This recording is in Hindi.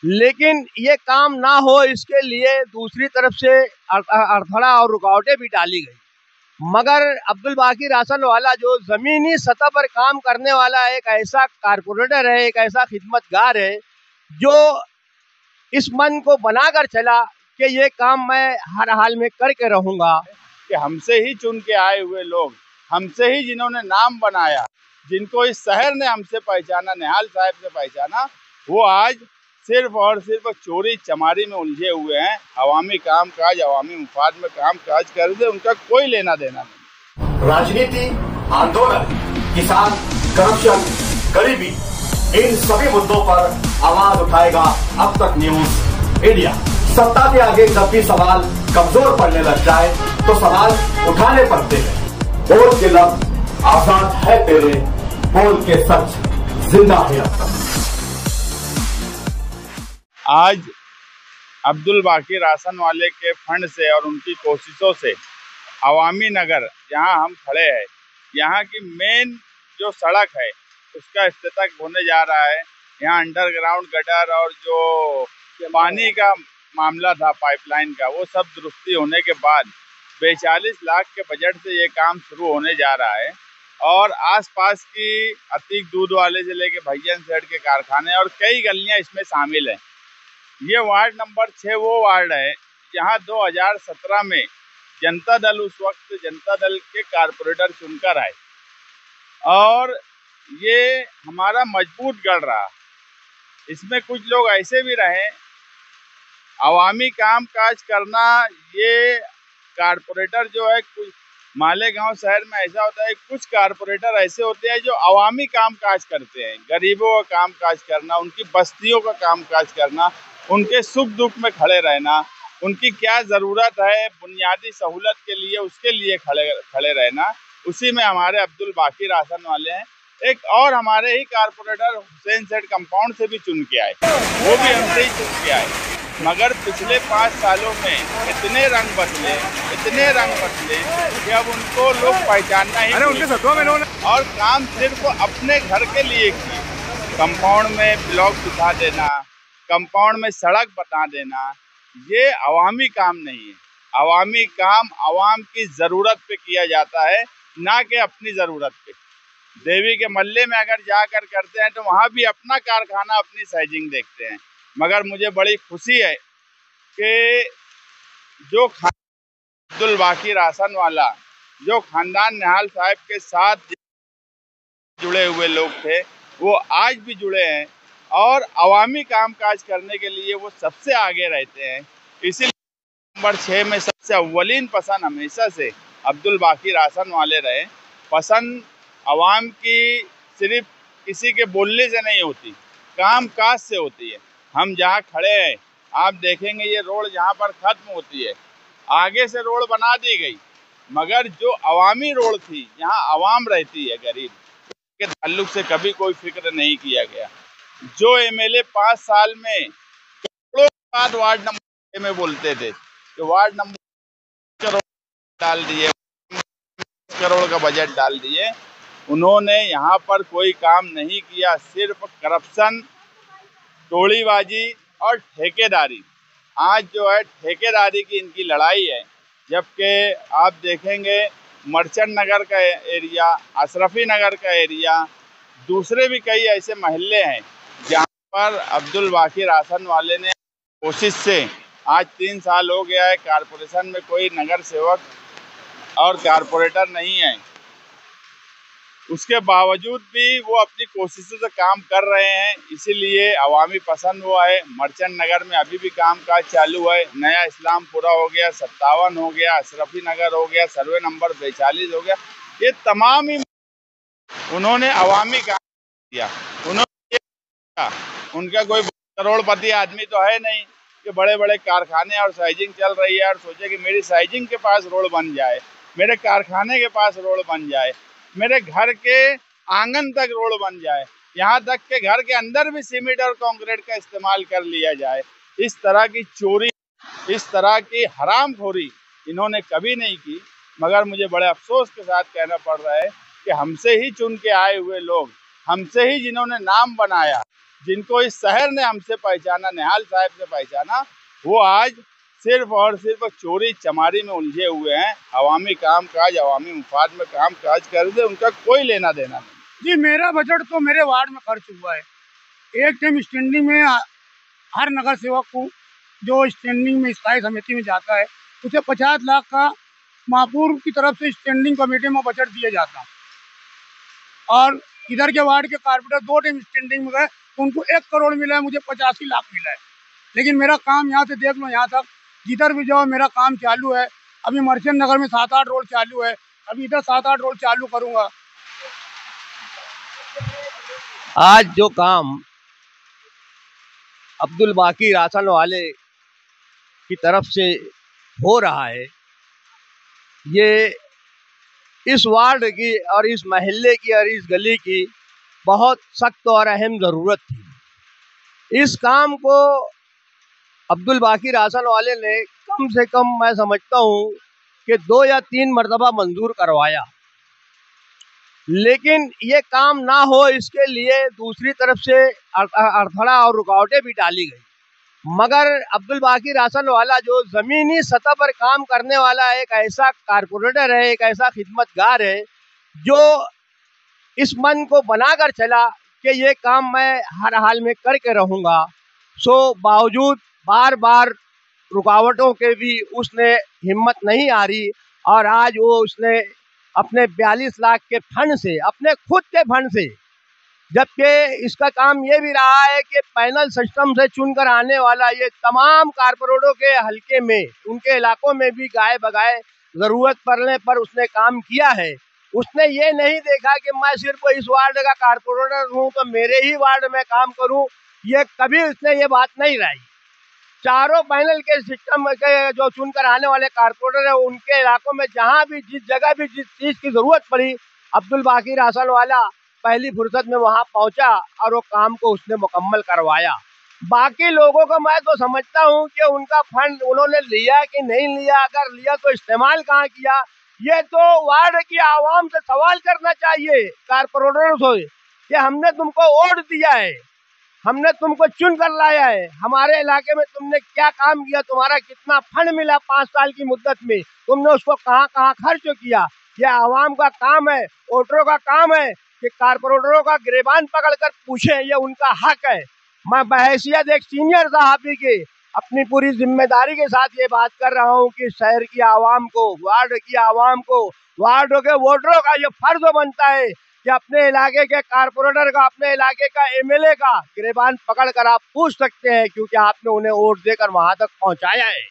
लेकिन ये काम ना हो इसके लिए दूसरी तरफ से अड़थड़ा और रुकावटें भी डाली गई। मगर अब्दुल बाकी रासनवाला जो जमीनी सतह पर काम करने वाला एक ऐसा कारपोरेटर है, एक ऐसा खिदमतगार है जो इस मन को बनाकर चला कि ये काम मैं हर हाल में करके रहूंगा। कि हमसे ही चुन के आए हुए लोग, हमसे ही जिन्होंने नाम बनाया, जिनको इस शहर ने हमसे पहचाना, निहाल साहब से पहचाना, वो आज सिर्फ और सिर्फ चोरी चमारी में उलझे हुए हैं। अवामी काम काज, अवामी मुफाद में काम काज कर दे, उनका कोई लेना देना नहीं। राजनीति, आंदोलन, किसान, करप्शन, गरीबी, इन सभी मुद्दों पर आवाज उठाएगा अब तक न्यूज इंडिया। सत्ता के आगे जब भी सवाल कमजोर पड़ने लग जाए तो सवाल उठाने पड़ते हैं। बोल के लफ्ज आजाद है तेरे, बोल के सच जिंदा है अब तक। आज अब्दुल बाकी रासनवाले के फंड से और उनकी कोशिशों से अवामी नगर जहां हम खड़े हैं, यहाँ की मेन जो सड़क है उसका इफ्तिताह होने जा रहा है। यहाँ अंडरग्राउंड गटर और जो पानी का मामला था पाइपलाइन का, वो सब दुरुस्ती होने के बाद 42 लाख के बजट से ये काम शुरू होने जा रहा है। और आसपास की अतीक दूध वाले से लेके भैयन सेठ के कारखाने और कई गलियां इसमें शामिल हैं। ये वार्ड नंबर 6 वो वार्ड है जहां 2017 में जनता दल, उस वक्त जनता दल के कारपोरेटर चुनकर आए और ये हमारा मजबूत गढ़ रहा। इसमें कुछ लोग ऐसे भी रहे, अवामी काम काज करना, ये कारपोरेटर जो है, कुछ मालेगांव शहर में ऐसा होता है, कुछ कारपोरेटर ऐसे होते हैं जो अवामी काम काज करते हैं, गरीबों का काम काज करना, उनकी बस्तियों का काम काज करना, उनके सुख दुख में खड़े रहना, उनकी क्या ज़रूरत है बुनियादी सहूलत के लिए, उसके लिए खड़े रहना। उसी में हमारे अब्दुल बाकी रासनवाले हैं। एक और हमारे ही कारपोरेटर हुसैन सेठ कंपाउंड से भी चुन के आए, वो भी हमसे ही चुन के आए। मगर पिछले 5 सालों में इतने रंग बदले कि अब उनको लोग पहचानना ही नहीं। और काम सिर्फ अपने घर के लिए किए। कंपाउंड में ब्लॉक बिछा देना, कंपाउंड में सड़क बता देना, ये अवामी काम नहीं है। अवामी काम अवाम की ज़रूरत पे किया जाता है, ना कि अपनी ज़रूरत पे। देवी के मल्ले में अगर जाकर करते हैं तो वहाँ भी अपना कारखाना, अपनी साइजिंग देखते हैं। मगर मुझे बड़ी खुशी है कि जो अब्दुल बाकी रासनवाला, जो खानदान निहाल साहब के साथ जुड़े हुए लोग थे, वो आज भी जुड़े हैं और अवामी काम काज करने के लिए वो सबसे आगे रहते हैं। इसीलिए नंबर 6 में सबसे अव्वलीन पसंद हमेशा से अब्दुल बाकी रासनवाले रहे। पसंद अवाम की सिर्फ किसी के बोलने से नहीं होती, काम काज से होती है। हम जहाँ खड़े हैं, आप देखेंगे ये रोड जहाँ पर ख़त्म होती है, आगे से रोड बना दी गई, मगर जो अवामी रोड थी, जहाँ अवाम रहती है गरीब, के ताल्लुक से कभी कोई फिक्र नहीं किया गया। जो एमएलए 5 साल में करोड़ों के बाद वार्ड नंबर में बोलते थे कि वार्ड नंबर करोड़ डाल दिए, करोड़ का बजट डाल दिए, उन्होंने यहाँ पर कोई काम नहीं किया। सिर्फ करप्शन, टोलीबाजी और ठेकेदारी। आज जो है ठेकेदारी की इनकी लड़ाई है। जबकि आप देखेंगे मर्चेंट नगर का एरिया, अशरफी नगर का एरिया, दूसरे भी कई ऐसे महल्ले हैं जहाँ पर अब्दुल बाकी रासनवाले ने कोशिश से, आज 3 साल हो गया है, कारपोरेशन में कोई नगर सेवक और कारपोरेटर नहीं है, उसके बावजूद भी वो अपनी कोशिशों से काम कर रहे हैं। इसीलिए अवामी पसंद हुआ है। मर्चेंट नगर में अभी भी काम काज चालू है। नया इस्लामपुरा हो गया, 57 हो गया, अशरफी नगर हो गया, सर्वे नंबर 42 हो गया। ये तमाम ही उन्होंने अवामी काम किया। उन्होंने, उनका कोई करोड़पति आदमी तो है नहीं कि बड़े बड़े कारखाने और साइजिंग चल रही है और सोचे कि मेरी साइजिंग के पास रोड बन जाए, मेरे कारखाने के पास रोड बन जाए, मेरे घर के आंगन तक रोड बन जाए, यहाँ तक के घर के अंदर भी सीमेंट और कंक्रीट का इस्तेमाल कर लिया जाए। इस तरह की चोरी, इस तरह की हरामखोरी इन्होंने कभी नहीं की। मगर मुझे बड़े अफसोस के साथ कहना पड़ रहा है कि हमसे ही चुन के आए हुए लोग, हमसे ही जिन्होंने नाम बनाया, जिनको इस शहर ने हमसे पहचाना, निहाल साहब से पहचाना, वो आज सिर्फ और सिर्फ चोरी चमारी में उलझे हुए हैं। अवामी काम काज, अवामी मुफाद में काम काज कर दे, उनका कोई लेना देना नहीं। जी, मेरा बजट तो मेरे वार्ड में खर्च हुआ है। एक टाइम स्टैंडिंग में हर नगर सेवक को जो स्टैंडिंग में स्थायी समिति में जाता है उसे 50 लाख का महापौर की तरफ से स्टैंडिंग कमेटी में बजट दिया जाता है। और इधर के वार्ड के कारपोरेटर 2 टाइम स्टैंडिंग में गए तो उनको 1 करोड़ मिला है, मुझे 85 लाख मिला है। लेकिन मेरा काम यहाँ से देख लो, यहाँ तक जिधर भी जाओ मेरा काम चालू है। अभी मर्चेंट नगर में 7-8 रोड चालू है, अभी इधर 7-8 रोड चालू करूँगा। आज जो काम अब्दुल बाकी रासन वाले की तरफ से हो रहा है, ये इस वार्ड की और इस महल्ले की और इस गली की बहुत सख्त और अहम ज़रूरत थी। इस काम को अब्दुल बाकी रासन वाले ने कम से कम मैं समझता हूँ कि 2 या 3 मरतबा मंजूर करवाया, लेकिन ये काम ना हो इसके लिए दूसरी तरफ से अड़थड़ा और रुकावटें भी डाली गई। मगर अब्दुल बाकी रासन वाला जो ज़मीनी सतह पर काम करने वाला एक ऐसा कारपोरेटर है, एक ऐसा खिदमतगार है जो इस मन को बनाकर चला कि ये काम मैं हर हाल में करके रहूँगा। बावजूद बार बार रुकावटों के भी उसने हिम्मत नहीं हारी और आज वो उसने अपने 42 लाख के फंड से, अपने खुद के फंड से, जबकि इसका काम ये भी रहा है कि पैनल सिस्टम से चुनकर आने वाला ये तमाम कारपोरेटरों के हलके में, उनके इलाकों में भी गाए बगाए ज़रूरत पड़ने पर उसने काम किया है। उसने ये नहीं देखा कि मैं सिर्फ इस वार्ड का कारपोरेटर हूँ तो मेरे ही वार्ड में काम करूँ, ये कभी उसने ये बात नहीं रही। चारों पैनल के सिस्टम के जो चुनकर आने वाले कारपोरेटर है, उनके इलाकों में जहाँ भी जिस जगह भी जिस चीज़ की ज़रूरत पड़ी, अब्दुल बाकी रासन वाला पहली फुर्सत में वहाँ पहुँचा और वो काम को उसने मुकम्मल करवाया। बाकी लोगों को मैं तो समझता हूँ कि उनका फंड उन्होंने लिया कि नहीं लिया, अगर लिया तो इस्तेमाल कहाँ किया, ये तो वार्ड की आवाम से सवाल करना चाहिए कारपोरेटरों से कि हमने तुमको वोट दिया है, हमने तुमको चुन कर लाया है, हमारे इलाके में तुमने क्या काम किया, तुम्हारा कितना फंड मिला 5 साल की मुद्दत में, तुमने उसको कहाँ कहाँ खर्च किया। यह आवाम का काम है, वोटरों का काम है कि कारपोरेटरों का गिरेबान पकड़कर पूछें, ये उनका हक है। मैं बहैसियत एक सीनियर सहाफ़ी के अपनी पूरी जिम्मेदारी के साथ ये बात कर रहा हूँ कि शहर की आवाम को, वार्ड की आवाम को, वार्डों के वोटरों का ये फर्ज बनता है कि अपने इलाके के कारपोरेटर का, अपने इलाके का एमएलए का गिरेबान पकड़ कर आप पूछ सकते हैं, क्योंकि आपने उन्हें वोट देकर वहाँ तक पहुँचाया है।